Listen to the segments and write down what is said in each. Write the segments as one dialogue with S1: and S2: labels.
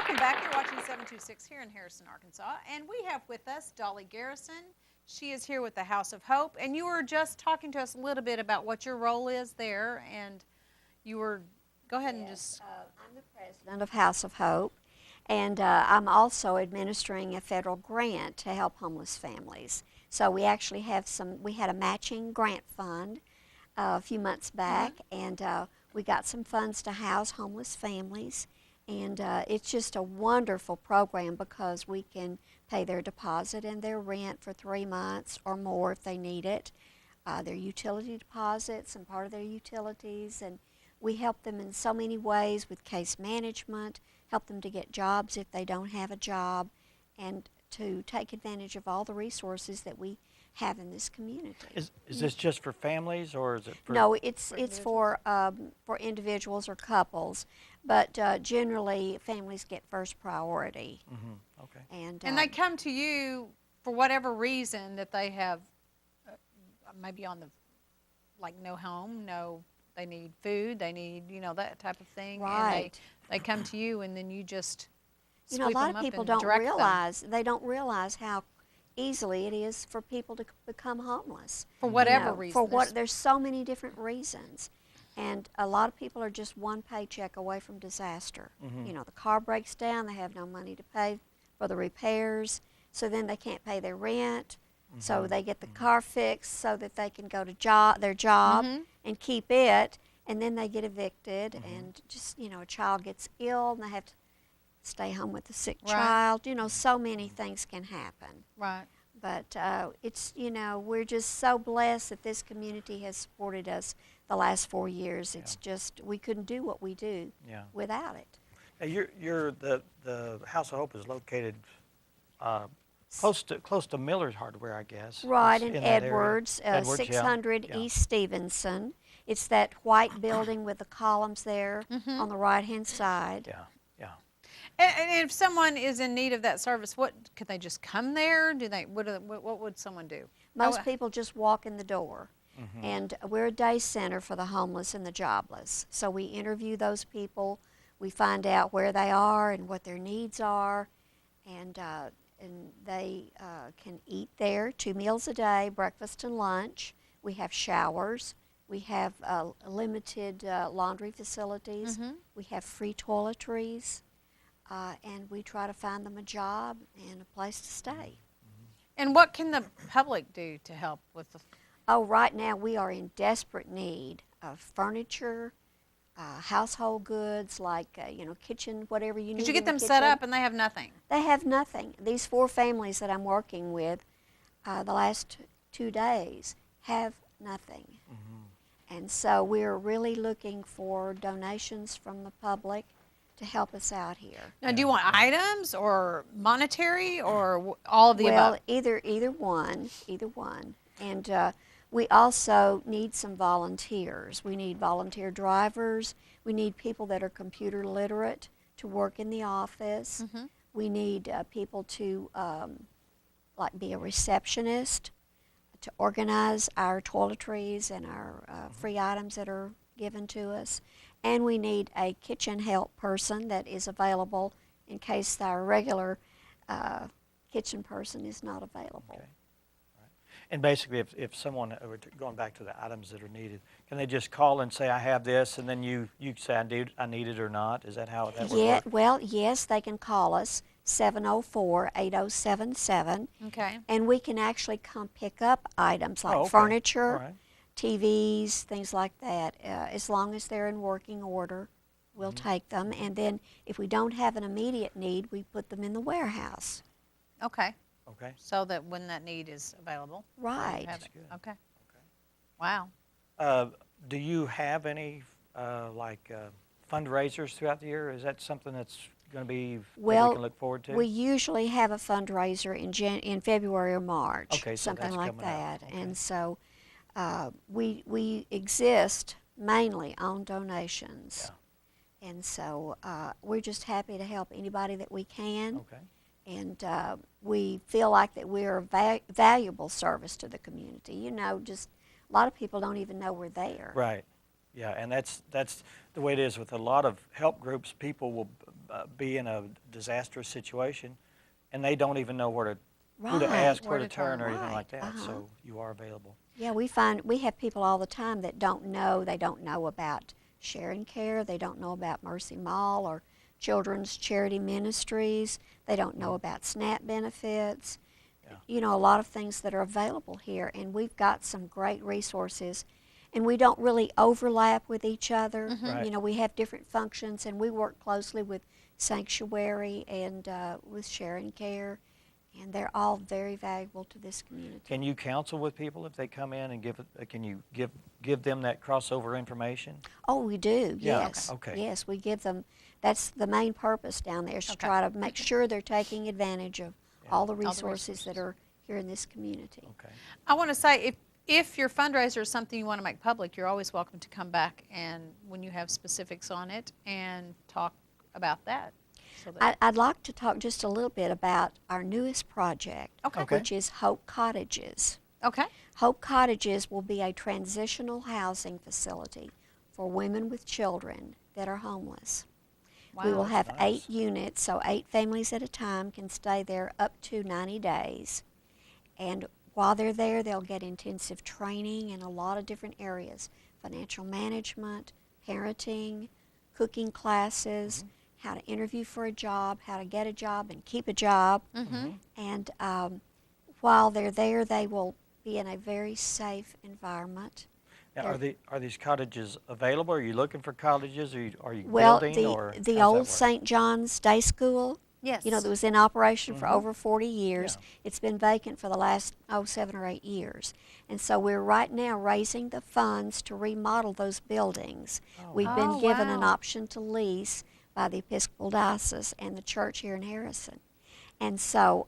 S1: Welcome back. You're watching 726 here in Harrison, Arkansas. And we have with us Dolly Garrison. She is here with the House of Hope. And you were just talking to us a little bit about what your role is there. And you were, go ahead and just.
S2: I'm the president of House of Hope. And I'm also administering a federal grant to help homeless families. So we actually have we had a matching grant fund a few months back. And we got some funds to house homeless families. And it's just a wonderful program because we can pay their deposit and their rent for 3 months or more if they need it, their utility deposits and part of their utilities. And we help them in so many ways with case management, help them to get jobs if they don't have a job, and to take advantage of all the resources that we have in this community.
S3: Is this just for families, or is it for?
S2: No, it's for individuals or couples, but generally families get first priority.
S3: Mm-hmm. Okay.
S1: And they come to you for whatever reason that they have, maybe on the, like no home, they need food, they need, that type of thing.
S2: Right.
S1: And they come to you, and then you just
S2: a lot of people don't realize, they don't realize how easily it is for people to become homeless.
S1: For whatever reason.
S2: There's so many different reasons. And a lot of people are just one paycheck away from disaster.
S3: Mm-hmm.
S2: The car breaks down, they have no money to pay for the repairs, so then they can't pay their rent,
S3: Mm-hmm.
S2: so they get the car fixed so that they can go to their job and keep it, and then they get evicted, and just, a child gets ill and they have to stay home with a sick child. So many things can happen.
S1: Right.
S2: But it's, we're just so blessed that this community has supported us the last 4 years. It's just, we couldn't do what we do without it.
S3: Now the House of Hope is located close to Miller's Hardware, I guess.
S2: Right,
S3: in
S2: Edwards,
S3: Edwards,
S2: 600 East Stevenson. It's that white building with the columns there on the right-hand side.
S3: Yeah.
S1: And if someone is in need of that service, could they just come there? What would someone do?
S2: Most people just walk in the door. And we're a day center for the homeless and the jobless. So we interview those people. We find out where they are and what their needs are. And they can eat there 2 meals a day, breakfast and lunch. We have showers. We have limited laundry facilities. We have free toiletries. And we try to find them a job and a place to stay.
S1: And what can the public do to help with the...
S2: Oh, right now we are in desperate need of furniture, household goods like, kitchen, whatever you need.
S1: Did you get them set up and they have nothing?
S2: They have nothing. These 4 families that I'm working with the last 2 days have nothing. And so we're really looking for donations from the public to help us out here.
S1: Now, do you want items or monetary or all of the above?
S2: Well, either one. And we also need some volunteers. We need volunteer drivers. We need people that are computer literate to work in the office. We need people to be a receptionist, to organize our toiletries and our free items that are given to us. And we need a kitchen help person that is available in case our regular kitchen person is not available.
S3: Okay. Right. And basically, if someone, going back to the items that are needed, can they just call and say, I have this, and then you say, I need it or not? Is that how that would work?
S2: Well, yes, they can call us, 704-8077.
S1: Okay.
S2: And we can actually come pick up items like furniture, TVs, things like that. As long as they're in working order, we'll take them. And then if we don't have an immediate need, we put them in the warehouse.
S1: Okay.
S3: Okay.
S1: So that when that need is available.
S2: Right.
S1: You have it. Okay. Wow.
S3: Do you have any fundraisers throughout the year? Is that something that's going to be that we can look forward to?
S2: We usually have a fundraiser in February or March,
S3: okay, so
S2: something like that.
S3: Okay.
S2: And so we exist mainly on donations. Yeah. And so we're just happy to help anybody that we can.
S3: Okay.
S2: And we feel like that we're a valuable service to the community. Just a lot of people don't even know we're there.
S3: Right. Yeah, and that's the way it is with a lot of help groups. People will be in a disastrous situation, and they don't even know who to
S2: Right.
S3: ask, where
S1: Where
S3: to
S1: to
S3: turn,
S1: turn.
S3: or anything like
S2: Right,
S3: that. So you are available.
S2: Yeah, we have people all the time that they don't know about Sharing Care, they don't know about Mercy Mall or Children's Charity Ministries, they don't know about SNAP benefits,
S3: Yeah.
S2: you know, a lot of things that are available here, and we've got some great resources, and we don't really overlap with each other.
S3: Right.
S2: You know, we have different functions, and we work closely with Sanctuary and with Sharing Care, and they're all very valuable to this community.
S3: Can you counsel with people if they come in and can you give them that crossover information?
S2: Oh, we do,
S3: Yeah,
S2: yes.
S3: okay.
S2: Yes, we give them, that's the main purpose down there, is to
S1: Okay.
S2: try to make sure they're taking advantage of
S3: Yeah.
S2: all the
S1: the
S2: resources that
S1: resources.
S2: are here in this community.
S3: Okay.
S1: I want to say, if your fundraiser is something you want to make public, you're always welcome to come back and when you have specifics on it and talk about that. So that,
S2: I'd like to talk just a little bit about our newest project,
S1: Okay.
S3: Okay.
S2: which is Hope Cottages.
S1: okay.
S2: Hope Cottages will be a transitional housing facility for women with children that are homeless. We will
S1: Wow.
S2: have
S3: Nice.
S2: 8 units, so 8 families at a time can stay there up to 90 days. And while they're there, they'll get intensive training in a lot of different areas: financial management, parenting, cooking classes, how to interview for a job, how to get a job and keep a job.
S1: Mm-hmm.
S2: And while they're there, they will be in a very safe environment.
S3: Now,
S2: They're-
S3: are these cottages available? Are you looking for cottages? Are you
S2: Well,
S3: building, or how's
S2: the
S3: that
S2: old
S3: work?
S2: St. John's Day School,
S1: Yes.
S2: you know, that was in operation for
S3: Mhm.
S2: over 40 years.
S3: Yeah.
S2: It's been vacant for the last, 7 or 8 years. And so we're right now raising the funds to remodel those buildings.
S3: Oh,
S2: We've
S3: nice.
S2: been
S1: Oh,
S2: given an
S1: wow.
S2: option to lease by the Episcopal Diocese and the church here in Harrison. And so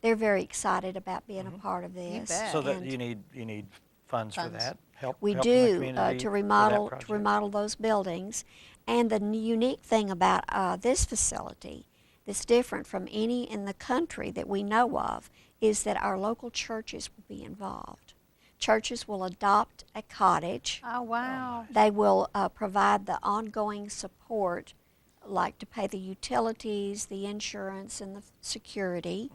S2: they're very excited about being a part of this.
S1: bet.
S3: So that
S2: And
S3: you need funds for
S1: Funds.
S3: that? Help
S2: we
S3: help from the
S2: do
S3: community
S2: to
S3: for that
S2: remodel
S3: project?
S2: those buildings. And the unique thing about this facility that's different from any in the country that we know of is that our local churches will be involved. Churches will adopt a cottage.
S1: Oh, wow.
S2: They will provide the ongoing support, like to pay the utilities, the insurance, and the security.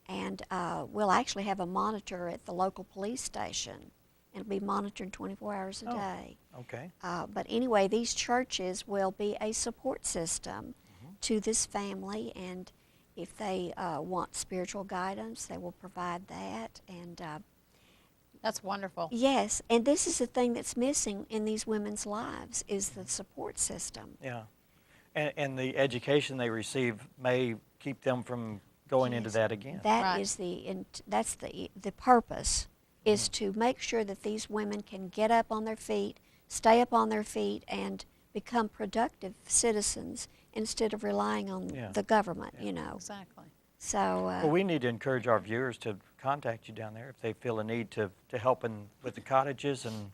S2: And we'll actually have a monitor at the local police station. It'll be monitored 24 hours a
S3: Oh.
S2: day.
S3: Okay.
S2: But anyway, these churches will be a support system to this family, and if they want spiritual guidance, they will provide that. And
S1: That's wonderful.
S2: yes, and this is the thing that's missing in these women's lives is the support system.
S3: Yeah. And the education they receive may keep them from going into
S2: Yes.
S3: that again.
S2: That
S1: Right.
S2: is that's the purpose, is to make sure that these women can get up on their feet, stay up on their feet, and become productive citizens instead of relying on
S3: Yeah.
S2: the government,
S3: Yeah.
S2: you know.
S1: Exactly.
S2: So
S3: Well, we need to encourage our viewers to contact you down there if they feel a need to help with the cottages and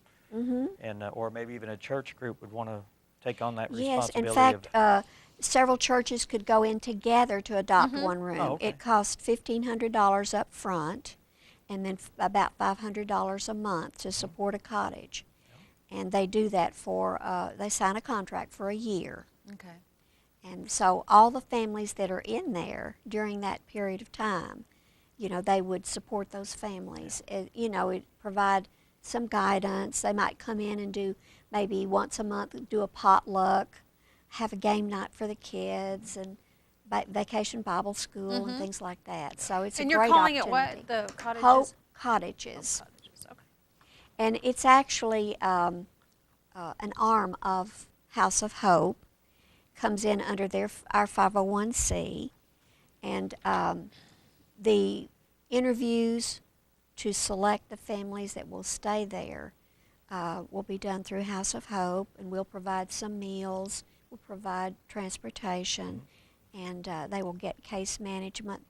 S3: or maybe even a church group would want to take on that
S2: yes, in
S3: responsibility.
S2: fact, several churches could go in together to adopt one room.
S3: Oh, okay.
S2: It costs $1,500 up front, and then about $500 a month to support a cottage. And they do that they sign a contract for a year.
S1: Okay.
S2: And so all the families that are in there during that period of time, you know, they would support those families. You know, it provide some guidance. They might come in and do maybe once a month, do a potluck, have a game night for the kids, and vacation Bible school and things like that. So it's
S1: And
S2: a
S1: you're
S2: great
S1: calling
S2: opportunity.
S1: it what? The cottages?
S2: Hope Cottages.
S1: Cottages. Okay.
S2: And it's actually an arm of House of Hope. Comes in under our 501c, and the interviews to select the families that will stay there will be done through House of Hope, and we'll provide some meals, we'll provide transportation, and they will get case management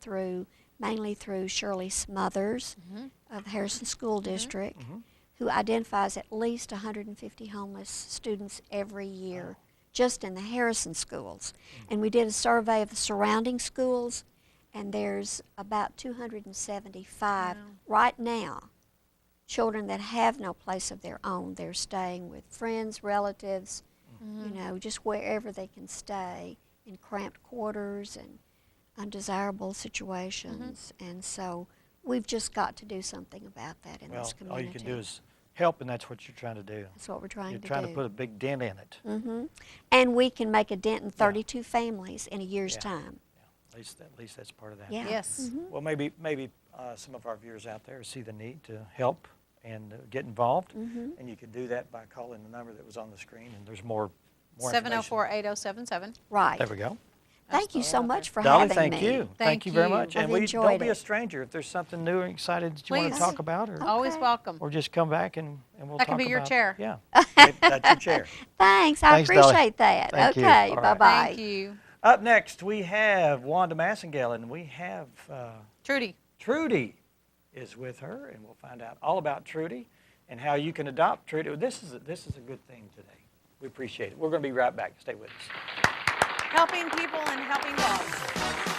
S2: mainly through Shirley Smothers of the Harrison School District, who identifies at least 150 homeless students every year just in the Harrison schools. And we did a survey of the surrounding schools, and there's about 275 right now children that have no place of their own. They're staying with friends, relatives, you know, just wherever they can stay in cramped quarters and undesirable situations. And so we've just got to do something about that in
S3: Well,
S2: this
S3: all
S2: community.
S3: you can do is help, and that's what you're trying to do.
S2: That's what we're trying
S3: You're
S2: to
S3: trying
S2: do.
S3: to put a big dent in it.
S2: And we can make a dent in 32 families in a year's
S3: Yeah.
S2: time.
S3: Yeah, at least that's part of that.
S2: Yeah.
S1: Yes.
S3: Well, maybe some of our viewers out there see the need to help and get involved, and you can do that by calling the number that was on the screen, and there's more information.
S1: 704-8077.
S2: Right.
S3: There we go.
S2: Thank you so much for
S3: Dolly,
S2: having
S3: thank
S2: me.
S3: you.
S1: Thank
S3: Thank you very
S1: you.
S3: much.
S2: I've
S3: And don't
S2: enjoyed
S3: be a
S2: it.
S3: stranger. If there's something new or excited that you want
S1: Please.
S3: to talk about, or
S1: Always
S2: Okay.
S1: welcome.
S3: just come back and we'll
S1: That
S3: talk
S1: could be your
S3: about-
S1: chair.
S3: Yeah, that's your chair.
S2: Thanks. I
S3: Thanks, Dolly.
S2: appreciate that.
S3: Thank you.
S2: Okay.
S3: All right.
S2: Bye-bye.
S1: Thank you.
S3: Up next, we have Wanda Massengale, and we have
S1: Trudy.
S3: Trudy is with her, and we'll find out all about Trudy and how you can adopt Trudy. This is a good thing today. We appreciate it. We're going to be right back. Stay with us.
S1: Helping people and helping dogs.